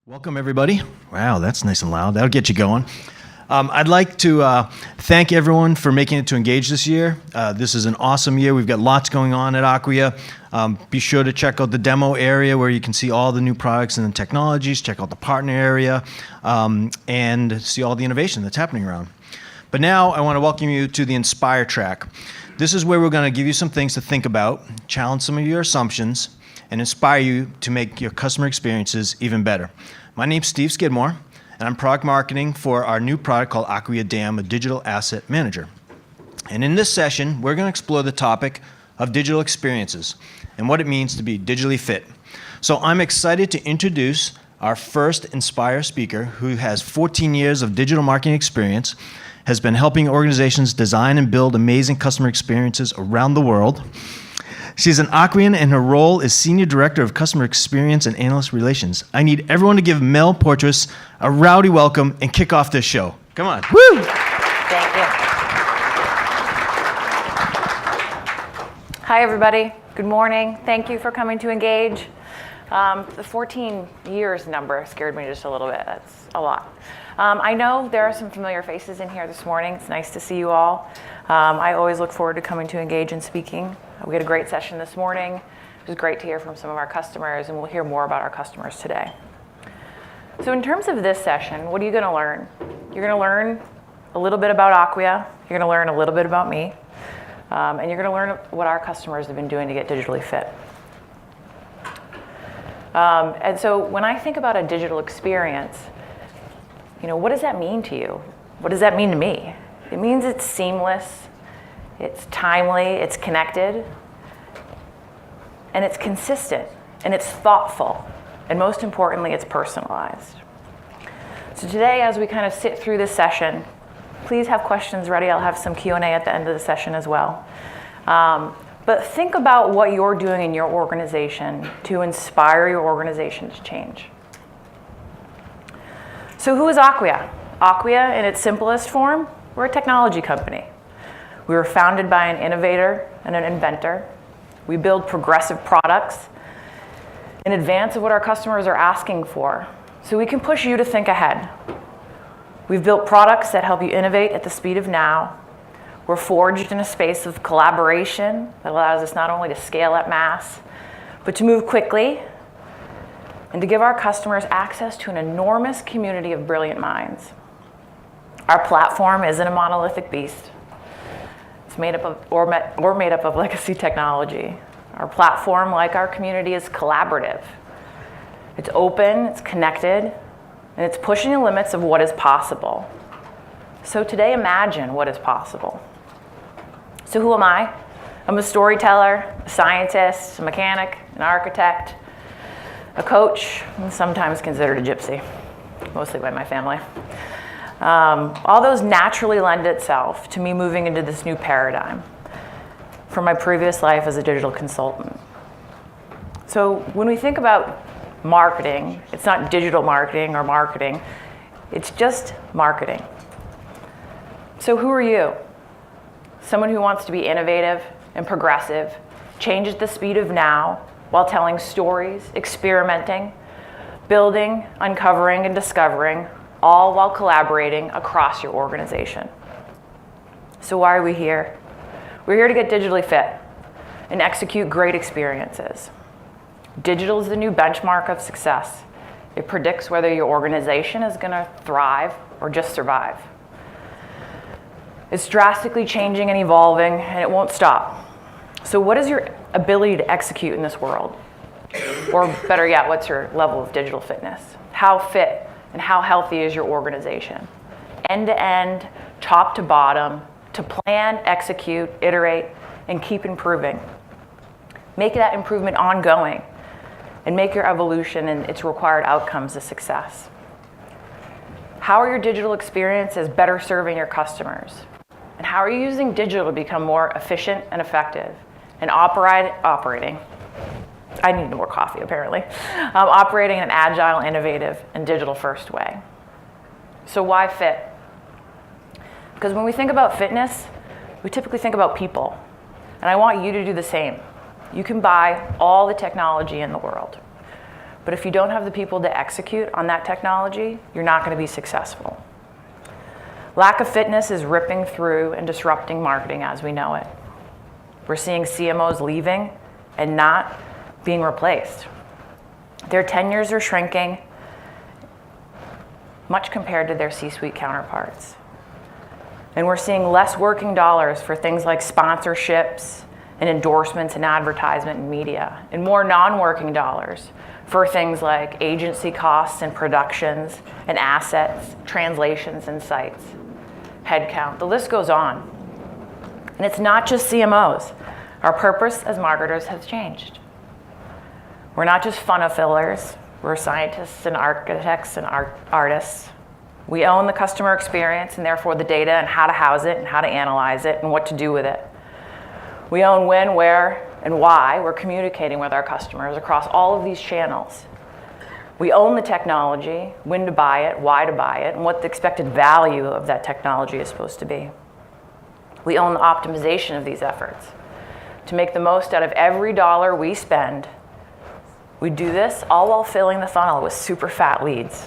Welcome, everybody. Wow, that's nice and loud. That'll get you going. I'd like to thank everyone for making it to Engage this year. This is an awesome year. We've got lots going on at Acquia. Be sure to check out the demo area where you can see all the new products and the technologies. Check out the partner area and see all the innovation that's happening around. But now I want to welcome you to the Inspire track. This is where we're going to give you some things to think about, challenge some of your assumptions, and inspire you to make your customer experiences even better. My name's Steve Skidmore, and I'm product marketing for our new product called Acquia DAM, a digital asset manager. And in this session, we're going to explore the topic of digital experiences and what it means to be digitally fit. So I'm excited to introduce our first Inspire speaker, who has 14 years of digital marketing experience, has been helping organizations design and build amazing customer experiences around the world. She's an Acquian, and her role is Senior Director of Customer Experience and Analyst Relations. I need everyone to give Mel Portress a rowdy welcome and kick off this show. Come on. Woo! Thank you. Hi, everybody. Good morning. Thank you for coming to Engage. The 14 years number scared me just a little bit. That's a lot. I know there are some familiar faces in here this morning. It's nice to see you all. I always look forward to coming to Engage and speaking. We had a great session this morning. It was great to hear from some of our customers, and we'll hear more about our customers today. So in terms of this session, what are you going to learn? You're going to learn a little bit about Acquia. You're going to learn a little bit about me. And you're going to learn what our customers have been doing to get digitally fit. And so when I think about a digital experience, what does that mean to you? What does that mean to me? It means it's seamless, it's timely, it's connected, and it's consistent, and it's thoughtful, and most importantly, it's personalized. So today, as we kind of sit through this session, please have questions ready. I'll have some Q&A at the end of the session as well. But think about what you're doing in your organization to inspire your organization to change. So who is Acquia? Acquia, in its simplest form, we're a technology company. We were founded by an innovator and an inventor. We build progressive products in advance of what our customers are asking for, so we can push you to think ahead. We've built products that help you innovate at the speed of now. We're forged in a space of collaboration that allows us not only to scale at mass, but to move quickly and to give our customers access to an enormous community of brilliant minds. Our platform isn't a monolithic beast. It's made up of legacy technology. Our platform, like our community, is collaborative. It's open, it's connected, and it's pushing the limits of what is possible. So today, imagine what is possible. So who am I? I'm a storyteller, a scientist, a mechanic, an architect, a coach, and sometimes considered a gypsy, mostly by my family. All those naturally lend itself to me moving into this new paradigm from my previous life as a digital consultant. So when we think about marketing, it's not digital marketing or marketing, it's just marketing. So who are you? Someone who wants to be innovative and progressive, change at the speed of now while telling stories, experimenting, building, uncovering, and discovering, all while collaborating across your organization. So why are we here? We're here to get digitally fit and execute great experiences. Digital is the new benchmark of success. It predicts whether your organization is going to thrive or just survive. It's drastically changing and evolving, and it won't stop. So what is your ability to execute in this world? Or better yet, what's your level of digital fitness? How fit and how healthy is your organization? End to end, top to bottom, to plan, execute, iterate, and keep improving. Make that improvement ongoing, and make your evolution and its required outcomes a success. How are your digital experiences better serving your customers? And how are you using digital to become more efficient and effective and operating? I need more coffee, apparently. Operating in an agile, innovative, and digital-first way. So why fit? Because when we think about fitness, we typically think about people. And I want you to do the same. You can buy all the technology in the world. But if you don't have the people to execute on that technology, you're not going to be successful. Lack of fitness is ripping through and disrupting marketing as we know it. We're seeing CMOs leaving and not being replaced. Their tenures are shrinking, much compared to their C-suite counterparts. And we're seeing less working dollars for things like sponsorships and endorsements and advertisement and media, and more non-working dollars for things like agency costs and productions and assets, translations and sites, headcount. The list goes on. And it's not just CMOs. Our purpose as marketers has changed. We're not just funnel fillers. We're scientists and architects and artists. We own the customer experience and therefore the data and how to house it and how to analyze it and what to do with it. We own when, where, and why we're communicating with our customers across all of these channels. We own the technology, when to buy it, why to buy it, and what the expected value of that technology is supposed to be. We own the optimization of these efforts. To make the most out of every dollar we spend, we do this all while filling the funnel with super fat leads.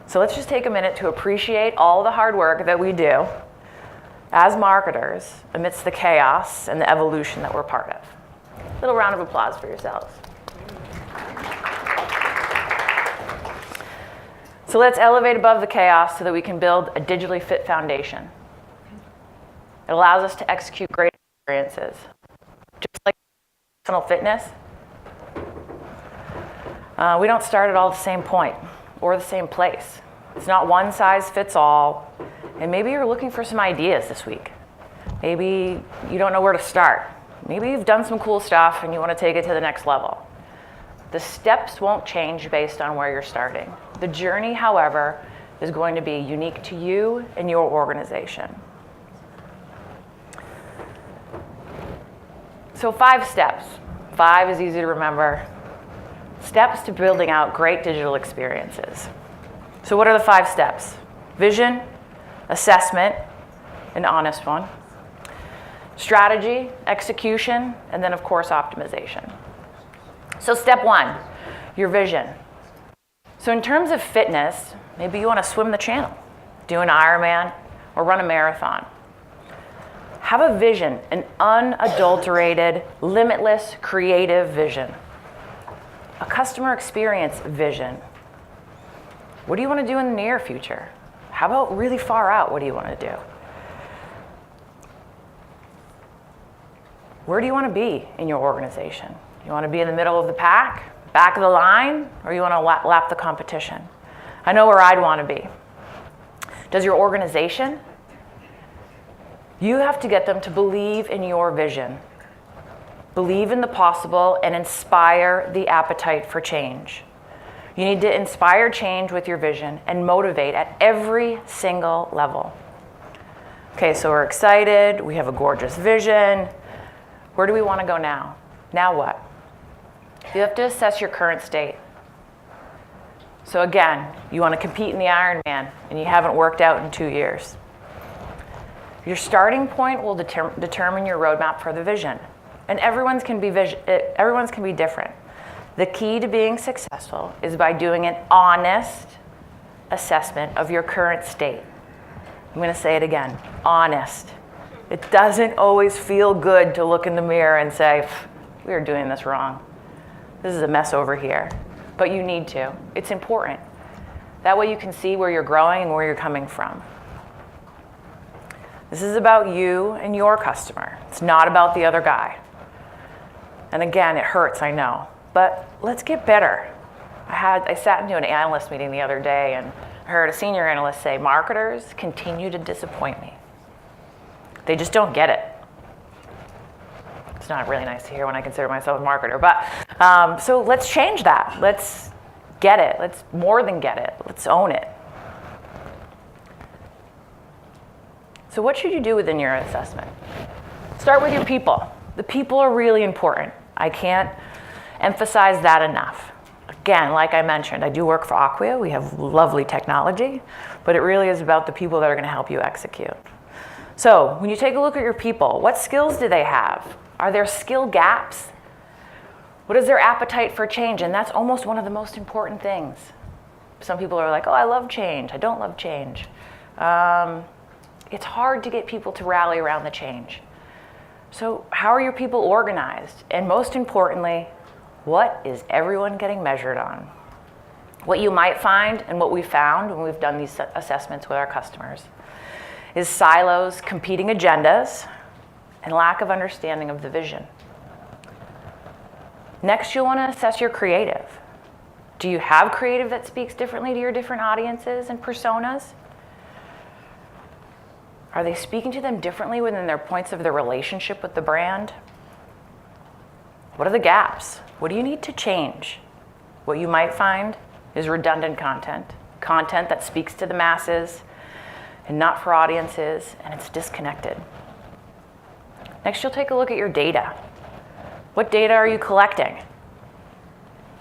So let's just take a minute to appreciate all the hard work that we do as marketers amidst the chaos and the evolution that we're part of. Little round of applause for yourselves. So let's elevate above the chaos so that we can build a digitally fit foundation. It allows us to execute great experiences. Just like personal fitness, we don't start at all the same point or the same place. It's not one size fits all. And maybe you're looking for some ideas this week. Maybe you don't know where to start. Maybe you've done some cool stuff and you want to take it to the next level. The steps won't change based on where you're starting. The journey, however, is going to be unique to you and your organization. So 5 steps. 5 is easy to remember. Steps to building out great digital experiences. So what are the 5 steps? Vision, assessment, an honest one. Strategy, execution, and then of course optimization. So step 1, your vision. So in terms of fitness, maybe you want to swim the channel, do an Ironman, or run a marathon. Have a vision, an unadulterated, limitless, creative vision. A customer experience vision. What do you want to do in the near future? How about really far out? What do you want to do? Where do you want to be in your organization? You want to be in the middle of the pack, back of the line, or you want to lap the competition? I know where I'd want to be. Does your organization? You have to get them to believe in your vision, believe in the possible, and inspire the appetite for change. You need to inspire change with your vision and motivate at every single level. Okay, so we're excited. We have a gorgeous vision. Where do we want to go now? Now what? You have to assess your current state. So again, you want to compete in the Ironman and you haven't worked out in 2 years. Your starting point will determine your roadmap for the vision. And everyone's can be different. The key to being successful is by doing an honest assessment of your current state. I'm going to say it again, honest. It doesn't always feel good to look in the mirror and say, we are doing this wrong. This is a mess over here. But you need to. It's important. That way you can see where you're growing and where you're coming from. This is about you and your customer. It's not about the other guy. And again, it hurts, I know. But let's get better. I sat into an analyst meeting the other day and I heard a senior analyst say, marketers continue to disappoint me. They just don't get it. It's not really nice to hear when I consider myself a marketer, but so let's change that. Let's get it. Let's more than get it. Let's own it. So what should you do within your assessment? Start with your people. The people are really important. I can't emphasize that enough. Again, like I mentioned, I do work for Acquia. We have lovely technology, but it really is about the people that are going to help you execute. So when you take a look at your people, what skills do they have? Are there skill gaps? What is their appetite for change? And that's almost one of the most important things. Some people are like, oh, I love change. I don't love change. It's hard to get people to rally around the change. So how are your people organized? And most importantly, what is everyone getting measured on? What you might find, and what we found when we've done these assessments with our customers, is silos, competing agendas, and lack of understanding of the vision. Next, you'll want to assess your creative. Do you have creative that speaks differently to your different audiences and personas? Are they speaking to them differently within their points of their relationship with the brand? What are the gaps? What do you need to change? What you might find is redundant content, content that speaks to the masses and not for audiences, and it's disconnected. Next, you'll take a look at your data. What data are you collecting?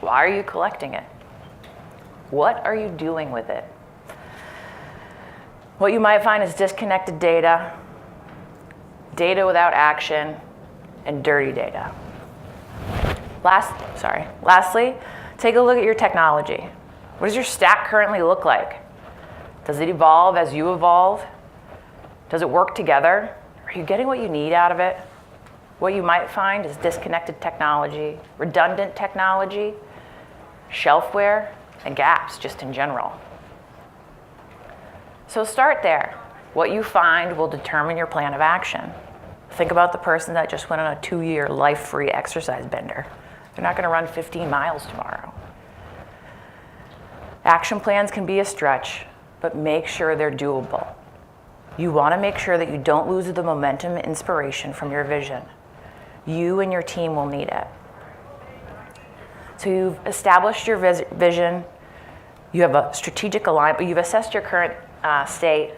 Why are you collecting it? What are you doing with it? What you might find is disconnected data, data without action, and dirty data. Lastly, take a look at your technology. What does your stack currently look like? Does it evolve as you evolve? Does it work together? Are you getting what you need out of it? What you might find is disconnected technology, redundant technology, shelfware, and gaps just in general. So start there. What you find will determine your plan of action. Think about the person that just went on a 2-year life-free exercise bender. They're not going to run 15 miles tomorrow. Action plans can be a stretch, but make sure they're doable. You want to make sure that you don't lose the momentum and inspiration from your vision. You and your team will need it. So you've established your vision, you have a strategic alignment, you've assessed your current state,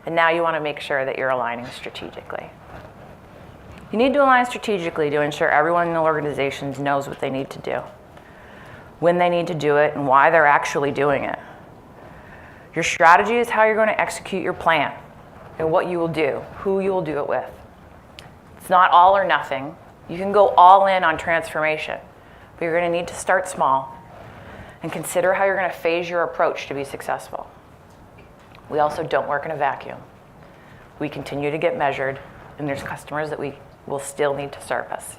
and now you want to make sure that you're aligning strategically. You need to align strategically to ensure everyone in the organization knows what they need to do, when they need to do it, and why they're actually doing it. Your strategy is how you're going to execute your plan and what you will do, who you will do it with. It's not all or nothing. You can go all in on transformation, but you're going to need to start small and consider how you're going to phase your approach to be successful. We also don't work in a vacuum. We continue to get measured, and there's customers that we will still need to service.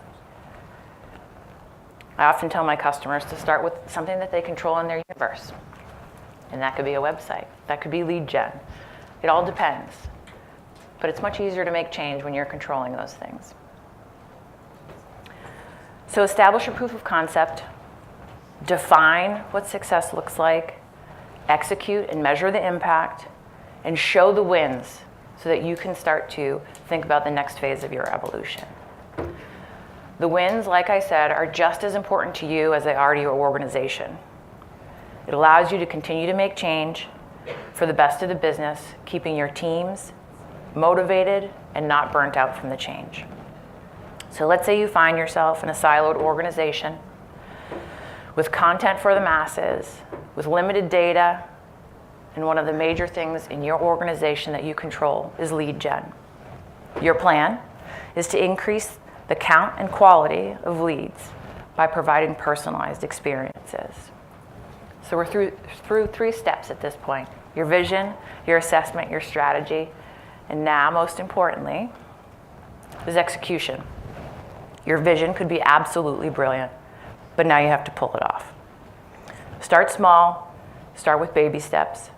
I often tell my customers to start with something that they control in their universe. And that could be a website. That could be lead gen. It all depends. But it's much easier to make change when you're controlling those things. So establish a proof of concept. Define what success looks like. Execute and measure the impact. And show the wins so that you can start to think about the next phase of your evolution. The wins, like I said, are just as important to you as they are to your organization. It allows you to continue to make change for the best of the business, keeping your teams motivated and not burnt out from the change. So let's say you find yourself in a siloed organization with content for the masses, with limited data, and one of the major things in your organization that you control is lead gen. Your plan is to increase the count and quality of leads by providing personalized experiences. So we're through 3 steps at this point. Your vision, your assessment, your strategy, and now, most importantly, is execution. Your vision could be absolutely brilliant, but now you have to pull it off. Start small, start with baby steps.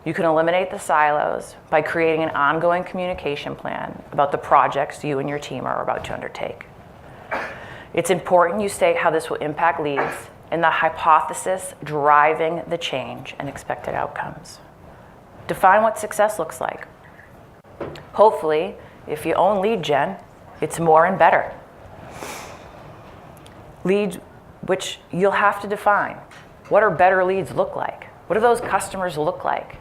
You can eliminate the silos by creating an ongoing communication plan about the projects you and your team are about to undertake. It's important you state how this will impact leads and the hypothesis driving the change and expected outcomes. Define what success looks like. Hopefully, if you own lead gen, it's more and better. Leads, which you'll have to define. What are better leads look like? What do those customers look like?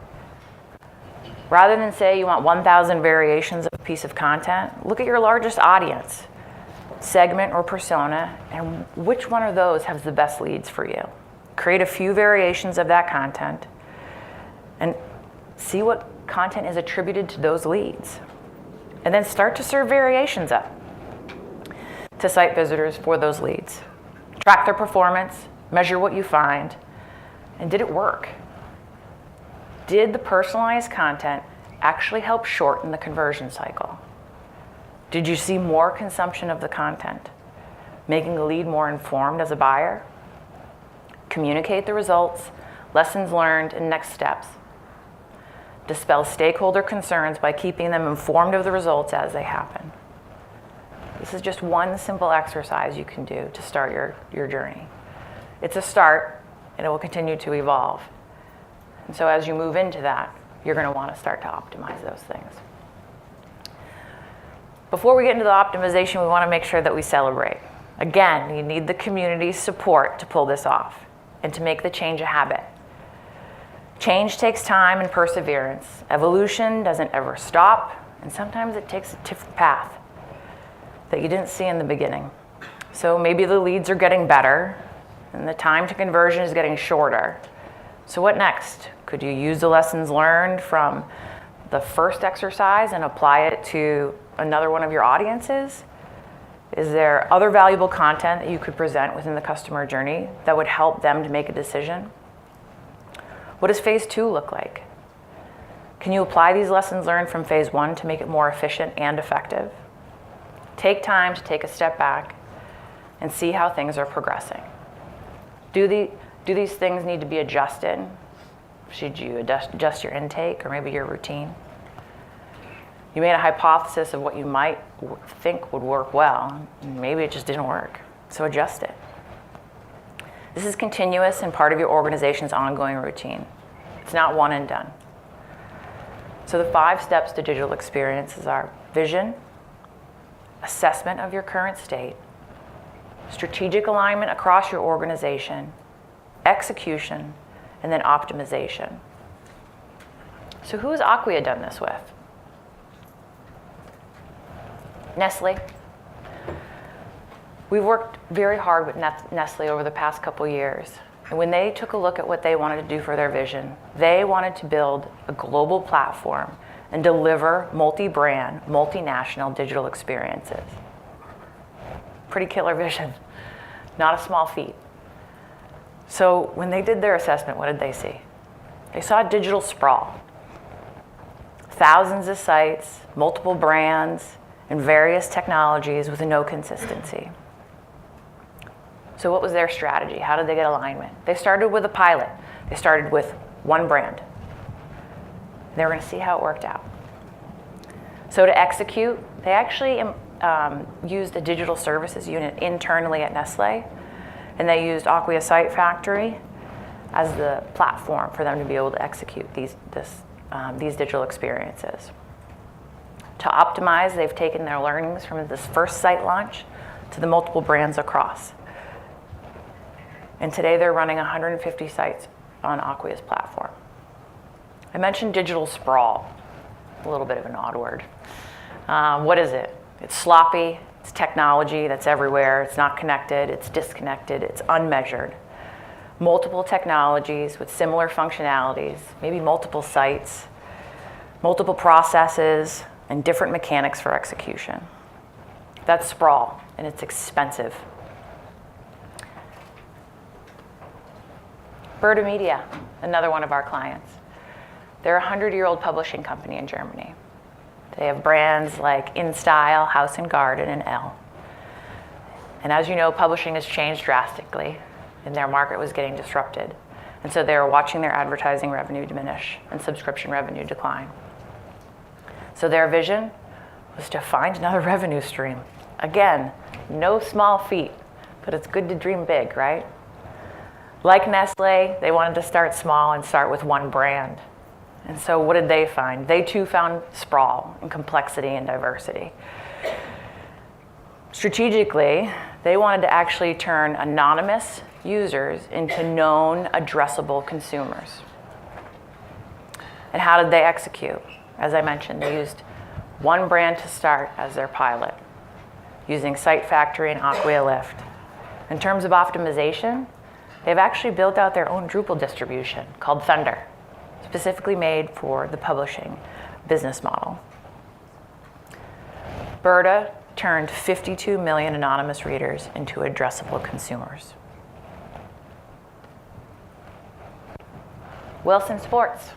Rather than say you want 1,000 variations of a piece of content, look at your largest audience, segment or persona, and which one of those has the best leads for you. Create a few variations of that content and see what content is attributed to those leads. And then start to serve variations up to site visitors for those leads. Track their performance, measure what you find, and did it work? Did the personalized content actually help shorten the conversion cycle? Did you see more consumption of the content, making the lead more informed as a buyer? Communicate the results, lessons learned, and next steps. Dispel stakeholder concerns by keeping them informed of the results as they happen. This is just one simple exercise you can do to start your journey. It's a start, and it will continue to evolve. And so as you move into that, you're going to want to start to optimize those things. Before we get into the optimization, we want to make sure that we celebrate. Again, you need the community's support to pull this off and to make the change a habit. Change takes time and perseverance. Evolution doesn't ever stop, and sometimes it takes a different path that you didn't see in the beginning. So maybe the leads are getting better, and the time to conversion is getting shorter. So what next? Could you use the lessons learned from the first exercise and apply it to another one of your audiences? Is there other valuable content that you could present within the customer journey that would help them to make a decision? What does phase 2 look like? Can you apply these lessons learned from phase 1 to make it more efficient and effective? Take time to take a step back and see how things are progressing. Do these things need to be adjusted? Should you adjust your intake or maybe your routine? You made a hypothesis of what you might think would work well, and maybe it just didn't work, so adjust it. This is continuous and part of your organization's ongoing routine. It's not one and done. So the 5 steps to digital experiences are vision, assessment of your current state, strategic alignment across your organization, execution, and then optimization. So who has Acquia done this with? Nestle. We've worked very hard with Nestle over the past couple years. And when they took a look at what they wanted to do for their vision, they wanted to build a global platform and deliver multi-brand, multinational digital experiences. Pretty killer vision, not a small feat. So when they did their assessment, what did they see? They saw digital sprawl. Thousands of sites, multiple brands, and various technologies with no consistency. So what was their strategy? How did they get alignment? They started with a pilot. They started with one brand. They were going to see how it worked out. So to execute, they actually used a digital services unit internally at Nestle, and they used Aqueous Site Factory as the platform for them to be able to execute these digital experiences. To optimize, they've taken their learnings from this first site launch to the multiple brands across. And today they're running 150 sites on Acquia's platform. I mentioned digital sprawl, a little bit of an odd word. What is it? It's sloppy, it's technology that's everywhere, it's not connected, it's disconnected, it's unmeasured. Multiple technologies with similar functionalities, maybe multiple sites, multiple processes, and different mechanics for execution. That's sprawl, and it's expensive. Burda Media, another one of our clients. They're a 100-year-old publishing company in Germany. They have brands like InStyle, House & Garden, and Elle. And as you know, publishing has changed drastically, and their market was getting disrupted. And so they were watching their advertising revenue diminish and subscription revenue decline. So their vision was to find another revenue stream. Again, no small feat, but it's good to dream big, right? Like Nestle, they wanted to start small and start with one brand. And so what did they find? They too found sprawl and complexity and diversity. Strategically, they wanted to actually turn anonymous users into known, addressable consumers. And how did they execute? As I mentioned, they used one brand to start as their pilot, using Site Factory and Acquia Lift. In terms of optimization, they've actually built out their own Drupal distribution called Thunder, specifically made for the publishing business model. Burda turned 52 million anonymous readers into addressable consumers. Wilson Sports.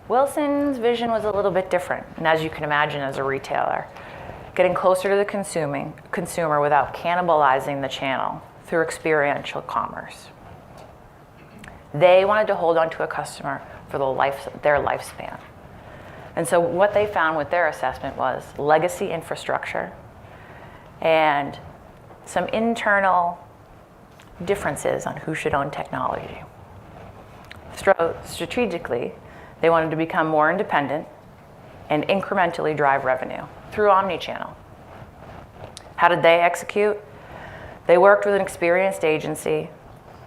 Wilson's vision was a little bit different, and as you can imagine as a retailer, getting closer to the consumer without cannibalizing the channel through experiential commerce. They wanted to hold on to a customer for their lifespan. And so what they found with their assessment was legacy infrastructure and some internal differences on who should own technology. Strategically, they wanted to become more independent and incrementally drive revenue through omnichannel. How did they execute? They worked with an experienced agency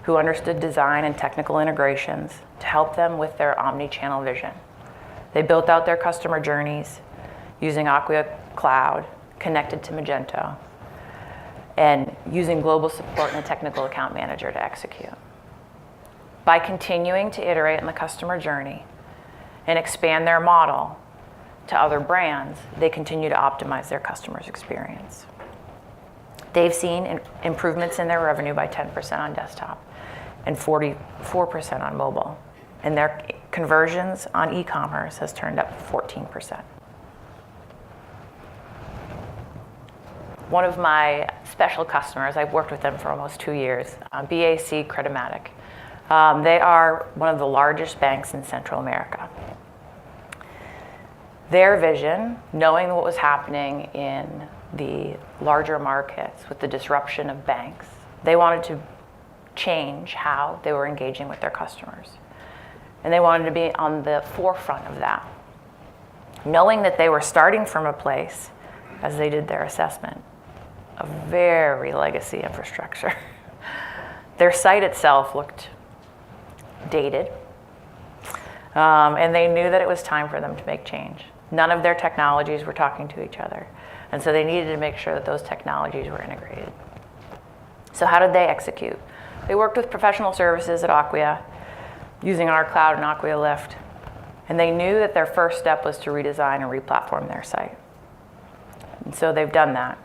who understood design and technical integrations to help them with their omnichannel vision. They built out their customer journeys using Acquia Cloud, connected to Magento, and using global support and a technical account manager to execute. By continuing to iterate on the customer journey and expand their model to other brands, they continue to optimize their customers' experience. They've seen improvements in their revenue by 10% on desktop and 44% on mobile. And their conversions on e-commerce has turned up 14%. One of my special customers, I've worked with them for almost 2 years, BAC Credematic. They are one of the largest banks in Central America. Their vision, knowing what was happening in the larger markets with the disruption of banks, they wanted to change how they were engaging with their customers. And they wanted to be on the forefront of that. Knowing that they were starting from a place, as they did their assessment, of very legacy infrastructure. Their site itself looked dated, and they knew that it was time for them to make change. None of their technologies were talking to each other, and so they needed to make sure that those technologies were integrated. So how did they execute? They worked with professional services at Acquia, using our cloud and Acquia Lift, and they knew that their first step was to redesign and replatform their site. And so they've done that.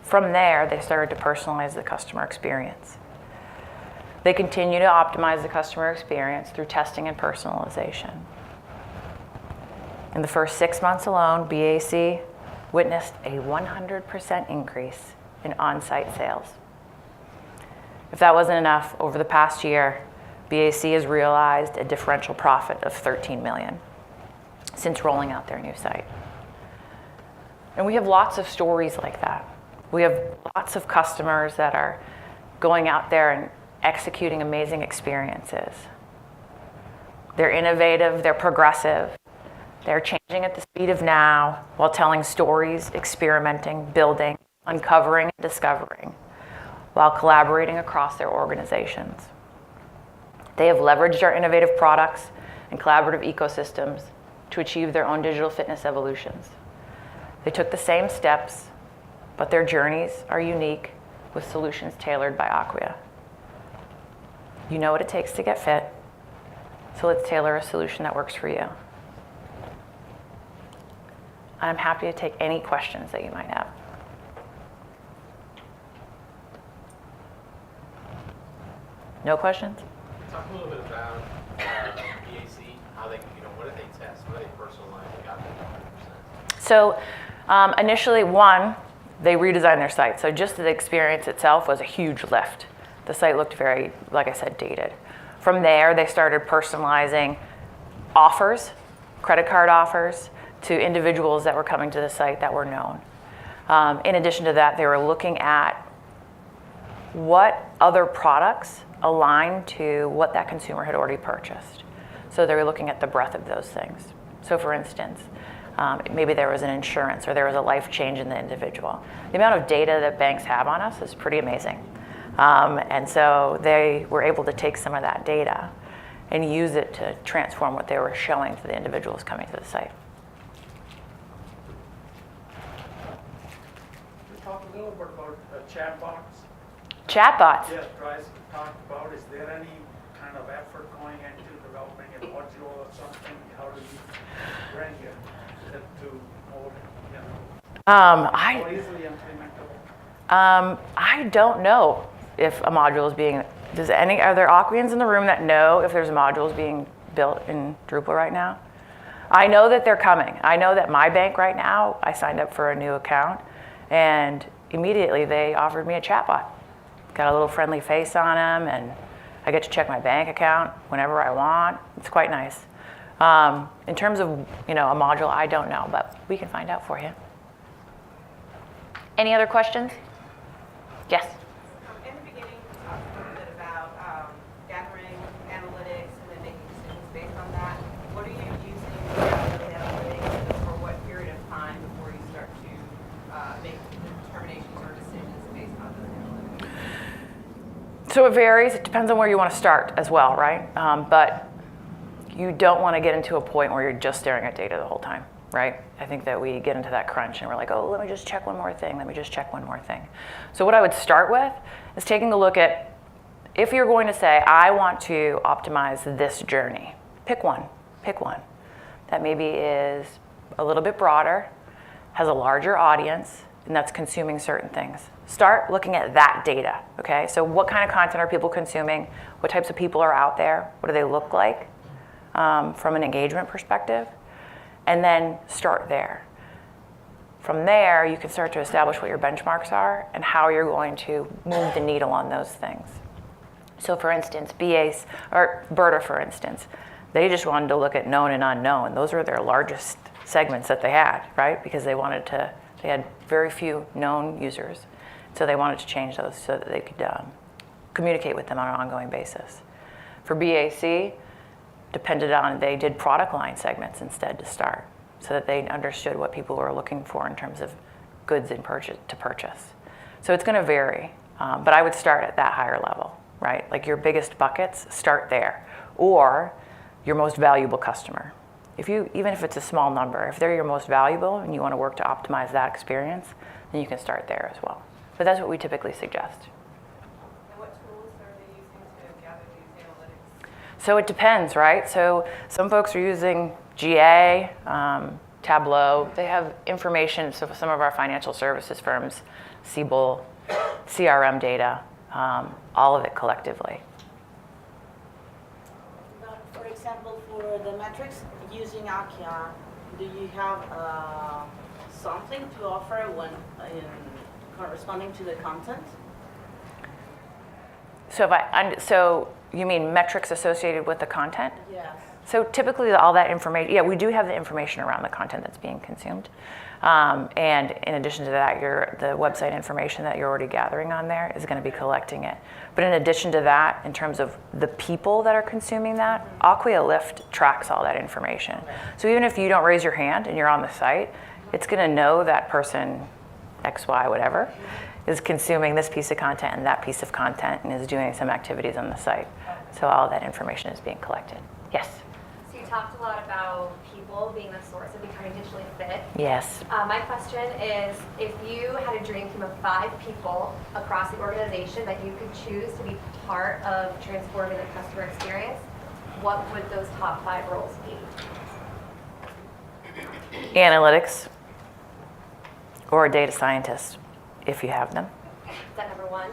From there, they started to personalize the customer experience. They continue to optimize the customer experience through testing and personalization. In the first 6 months alone, BAC witnessed a 100% increase in on-site sales. If that wasn't enough, over the past year, BAC has realized a differential profit of $13 million since rolling out their new site. And we have lots of stories like that. We have lots of customers that are going out there and executing amazing experiences. They're innovative, they're progressive, they're changing at the speed of now while telling stories, experimenting, building, uncovering, and discovering, while collaborating across their organizations. They have leveraged our innovative products and collaborative ecosystems to achieve their own digital fitness evolutions. They took the same steps, but their journeys are unique with solutions tailored by Acquia. You know what it takes to get fit, so let's tailor a solution that works for you. I'm happy to take any questions that you might have. No questions? Talk a little bit about BAC, how they, what do they test? What do they personalize? They got that 100%. So initially, they redesigned their site. So just the experience itself was a huge lift. The site looked very, like I said, dated. From there, they started personalizing offers, credit card offers, to individuals that were coming to the site that were known. In addition to that, they were looking at what other products align to what that consumer had already purchased. So they were looking at the breadth of those things. So for instance, maybe there was an insurance or there was a life change in the individual. The amount of data that banks have on us is pretty amazing. And so they were able to take some of that data and use it to transform what they were showing to the individuals coming to the site. Talk a little bit about chatbots. Chatbots. Yeah, tries to talk about, is there any kind of effort going into developing a module or something? How do you bring it to more I Or easily implementable? I don't know if a module is being, are there Acquians in the room that know if there's modules being built in Drupal right now? I know that they're coming. I know that my bank right now, I signed up for a new account and immediately they offered me a chatbot. Got a little friendly face on them and I get to check my bank account whenever I want. It's quite nice. In terms of, a module, I don't know, but we can find out for you. Any other questions? Yes? In the beginning, you talked a little bit about gathering analytics and then making decisions based on that. What are you using to gather the analytics and for what period of time before you start to make determinations or decisions based on those analytics? So it varies. It depends on where you want to start as well, right? But you don't want to get into a point where you're just staring at data the whole time, right? I think that we get into that crunch and we're like, oh, let me just check one more thing. Let me just check one more thing. So what I would start with is taking a look at, if you're going to say, I want to optimize this journey, pick one. That maybe is a little bit broader, has a larger audience, and that's consuming certain things. Start looking at that data, okay? So what kind of content are people consuming? What types of people are out there? What do they look like from an engagement perspective? And then start there. From there, you can start to establish what your benchmarks are and how you're going to move the needle on those things. So for instance, Burda, for instance, they just wanted to look at known and unknown. Those were their largest segments that they had, right? Because they had very few known users. So they wanted to change those so that they could communicate with them on an ongoing basis. For BAC, they did product line segments instead to start so that they understood what people were looking for in terms of goods to purchase. So it's going to vary, but I would start at that higher level, right? Like your biggest buckets, start there. Or your most valuable customer. Even if it's a small number, if they're your most valuable and you want to work to optimize that experience, then you can start there as well. But that's what we typically suggest. And what tools are they using to gather these analytics? So it depends, right? So some folks are using GA, Tableau. They have information, so for some of our financial services firms, Siebel, CRM data, all of it collectively. For example, for the metrics using Acquia, do you have something to offer when corresponding to the content? So you mean metrics associated with the content? Yes. So typically all that information, yeah, we do have the information around the content that's being consumed. And in addition to that, the website information that you're already gathering on there is going to be collecting it. But in addition to that, in terms of the people that are consuming that, Acquia Lift tracks all that information. So even if you don't raise your hand and you're on the site, it's going to know that person, XY, whatever, is consuming this piece of content and that piece of content and is doing some activities on the site. So all of that information is being collected. Yes? So you talked a lot about people being the source of becoming digitally fit. Yes. My question is, if you had a dream team of 5 people across the organization that you could choose to be part of transforming the customer experience, what would those top 5 roles be? Analytics or a data scientist, if you have them. Is that number 1?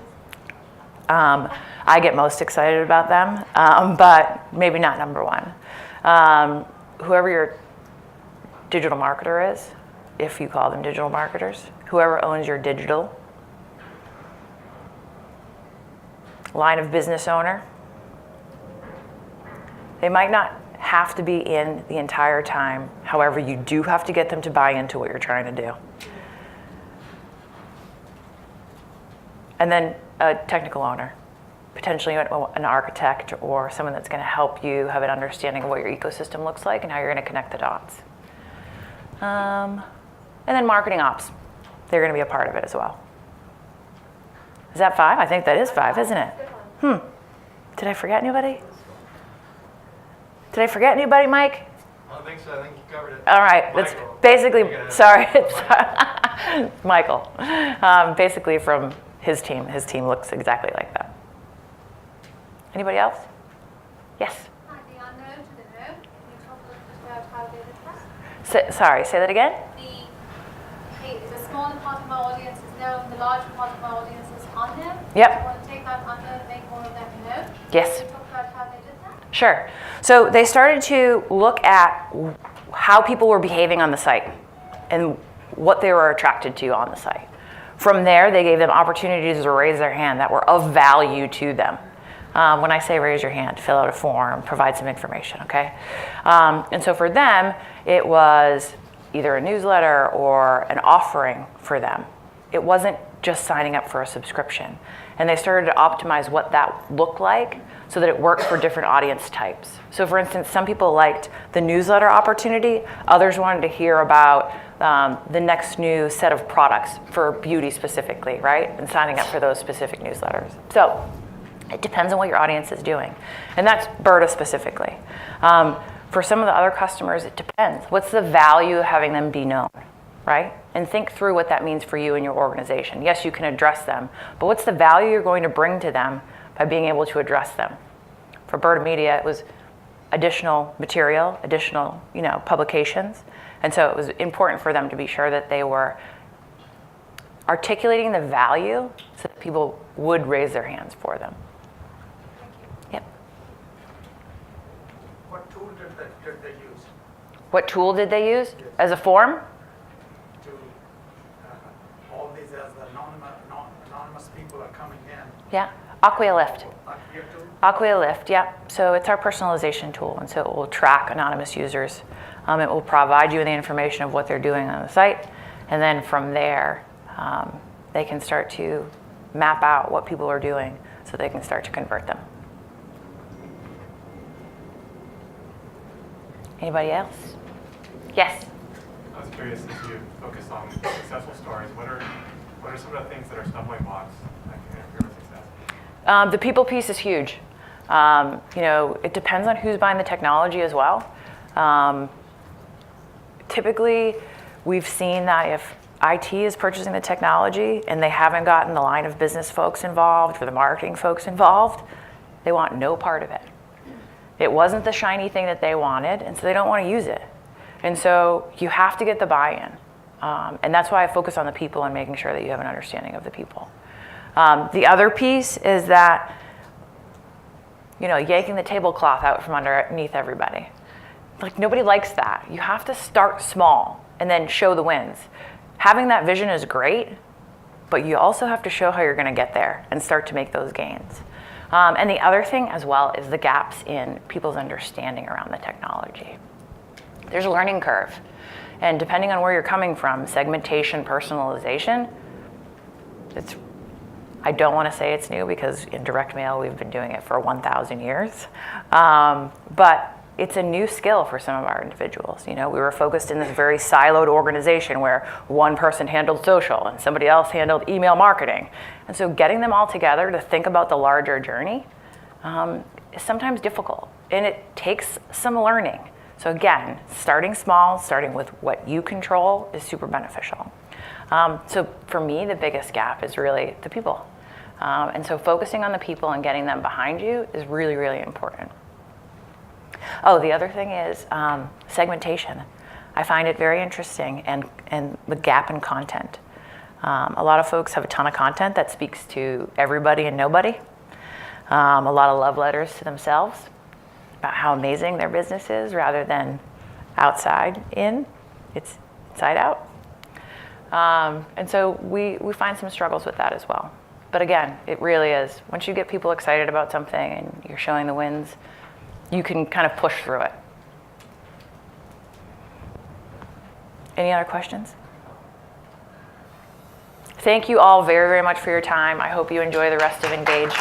I get most excited about them, but maybe not number 1. Whoever your digital marketer is, if you call them digital marketers, whoever owns your digital, line of business owner, they might not have to be in the entire time. However, you do have to get them to buy into what you're trying to do. And then a technical owner, potentially an architect or someone that's going to help you have an understanding of what your ecosystem looks like and how you're going to connect the dots. And then marketing ops, they're going to be a part of it as well. Is that 5? I think that is 5, isn't it? Did I forget anybody? Did I forget anybody, Mike? I don't think so. I think you covered it. All right, that's Michael. basically, sorry, Michael. Michael. Basically from his team looks exactly like that. Anybody else? Yes? Hi, the unknown to the known. Can you talk a little bit about how they differ? Sorry, say that again? smaller part of my audience is known, the larger part of my audience is unknown. Yep. I want to take that unknown and make more of them known. Yes. Can you talk about how they did that? Sure. So they started to look at how people were behaving on the site and what they were attracted to on the site. From there, they gave them opportunities to raise their hand that were of value to them. When I say raise your hand, fill out a form, provide some information, okay? And so for them, it was either a newsletter or an offering for them. It wasn't just signing up for a subscription. And they started to optimize what that looked like so that it worked for different audience types. So for instance, some people liked the newsletter opportunity, others wanted to hear about the next new set of products for beauty specifically, right? And signing up for those specific newsletters. So it depends on what your audience is doing. And that's Burda specifically. For some of the other customers, it depends. What's the value of having them be known, right? And think through what that means for you and your organization. Yes, you can address them, but what's the value you're going to bring to them by being able to address them? For Burda Media, it was additional material, additional, publications. And so it was important for them to be sure that they were articulating the value so that people would raise their hands for them. Yep. What tool did they use What tool did they use as a form? to, all these as the anonymous people are coming in? Yeah, Acquia Lift. Acquia tool? Aqueous Lift, yeah. So it's our personalization tool, and so it will track anonymous users. It will provide you with the information of what they're doing on the site, and then from there, they can start to map out what people are doing so they can start to convert them. Anybody else? Yes? I was curious, since you focus on successful stories, what are some of the things that are stumbling blocks that can interfere with success? The people piece is huge. It depends on who's buying the technology as well. Typically, we've seen that if IT is purchasing the technology and they haven't gotten the line of business folks involved or the marketing folks involved, they want no part of it. It wasn't the shiny thing that they wanted, and so they don't want to use it. And so you have to get the buy-in. And that's why I focus on the people and making sure that you have an understanding of the people. The other piece is that, yanking the tablecloth out from underneath everybody. Like, nobody likes that. You have to start small and then show the wins. Having that vision is great, but you also have to show how you're going to get there and start to make those gains. And the other thing as well is the gaps in people's understanding around the technology. There's a learning curve. And depending on where you're coming from, segmentation, personalization, I don't want to say it's new because in direct mail we've been doing it for 1,000 years. But it's a new skill for some of our individuals. We were focused in this very siloed organization where one person handled social and somebody else handled email marketing. And so getting them all together to think about the larger journey is sometimes difficult, and it takes some learning. So again, starting small, starting with what you control is super beneficial. So for me, the biggest gap is really the people. And so focusing on the people and getting them behind you is really, really important. Oh, the other thing is segmentation. I find it very interesting, and the gap in content. A lot of folks have a ton of content that speaks to everybody and nobody. A lot of love letters to themselves about how amazing their business is rather than outside in, it's inside out. And so we find some struggles with that as well. But again, it really is, once you get people excited about something and you're showing the wins, you can kind of push through it. Any other questions? Thank you all very, very much for your time. I hope you enjoy the rest of Engage.